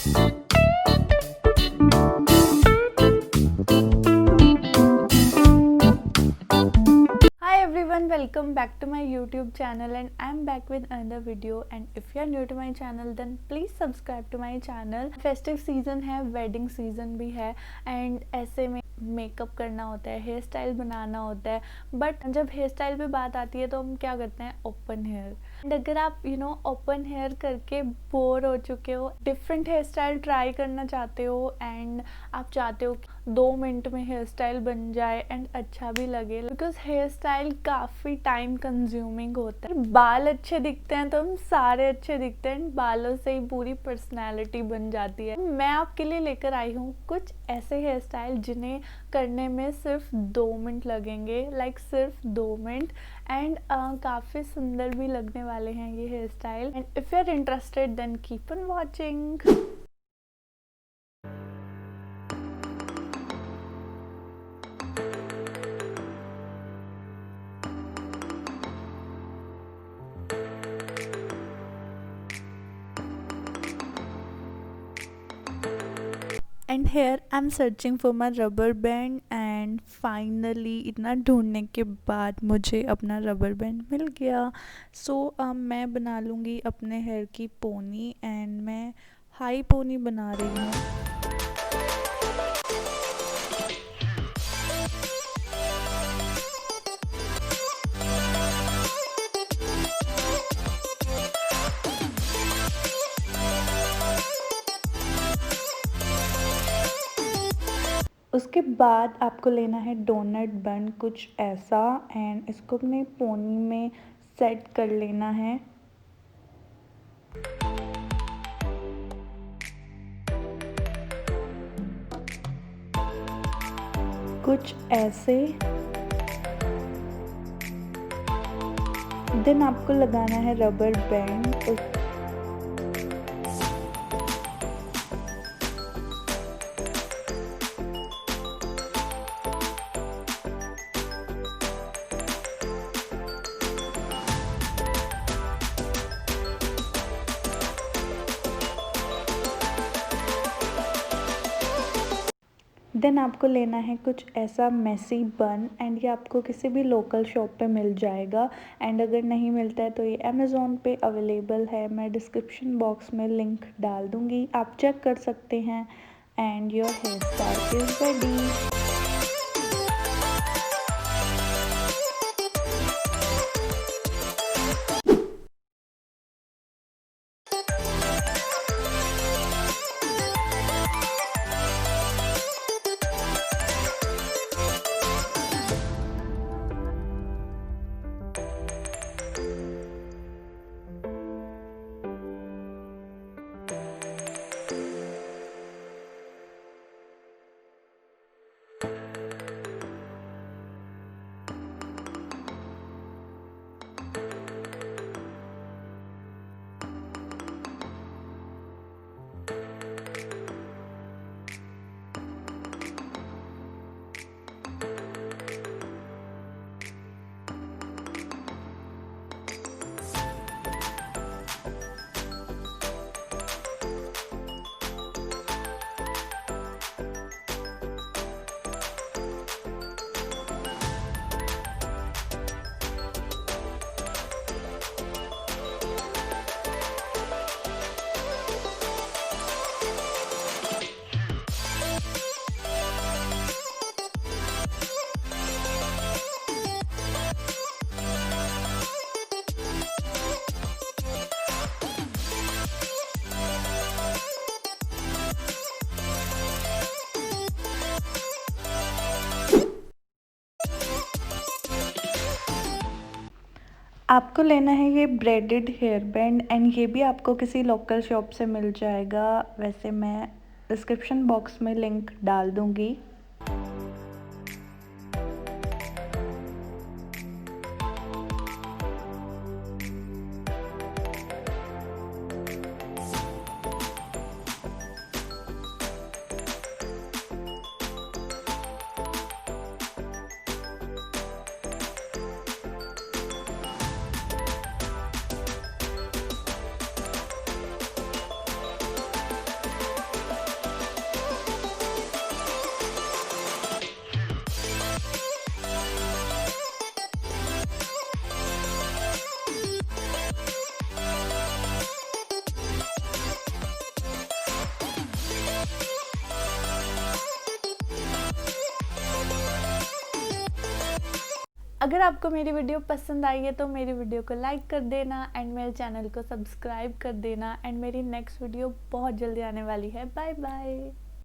Hi everyone, welcome back to my YouTube channel and I'm back with another video. And if you are new to my channel then please subscribe to my channel. Festive season है, wedding season भी है and ऐसे में makeup करना होता है, hair style बनाना होता है. बट जब हेयर स्टाइल पे बात आती है तो हम क्या करते हैं, ओपन हेयर. एंड अगर आप ओपन हेयर करके बोर हो चुके हो, डिफरेंट हेयर स्टाइल ट्राई करना चाहते हो एंड आप चाहते हो कि 2 मिनट में हेयर स्टाइल बन जाए एंड अच्छा भी लगे, बिकॉज हेयर स्टाइल काफ़ी टाइम कंज्यूमिंग होता है. बाल अच्छे दिखते हैं तो हम सारे अच्छे दिखते हैं, बालों से ही पूरी पर्सनैलिटी बन जाती है. मैं आपके लिए लेकर आई हूँ कुछ ऐसे हेयर स्टाइल जिन्हें करने में सिर्फ 2 मिनट लगेंगे, लाइक सिर्फ 2 मिनट एंड काफ़ी सुंदर भी लगने वाले हैं ये hair style. And if you are interested then keep on watching. And here I am searching for my rubber band and finally इतना ढूंढने के बाद मुझे अपना रबर बैंड मिल गया. सो मैं बना लूँगी अपने हेयर की पोनी एंड मैं हाई पोनी बना रही हूँ. उसके बाद आपको लेना है डोनट बन कुछ ऐसा एंड इसको अपने पोनी में सेट कर लेना है. कुछ ऐसे. देन आपको लगाना है रबर बैंड. देन आपको लेना है कुछ ऐसा मेसी बन एंड ये आपको किसी भी लोकल शॉप पे मिल जाएगा एंड अगर नहीं मिलता है तो ये अमेज़ॉन पे अवेलेबल है. मैं डिस्क्रिप्शन बॉक्स में लिंक डाल दूँगी, आप चेक कर सकते हैं. And your hair style is ready. आपको लेना है ये ब्रेडेड हेयर बैंड एंड ये भी आपको किसी लोकल शॉप से मिल जाएगा. वैसे मैं डिस्क्रिप्शन बॉक्स में लिंक डाल दूँगी. अगर आपको मेरी वीडियो पसंद आई है तो मेरी वीडियो को लाइक कर देना एंड मेरे चैनल को सब्सक्राइब कर देना। एंड मेरी नेक्स्ट वीडियो बहुत जल्दी आने वाली है। Bye bye.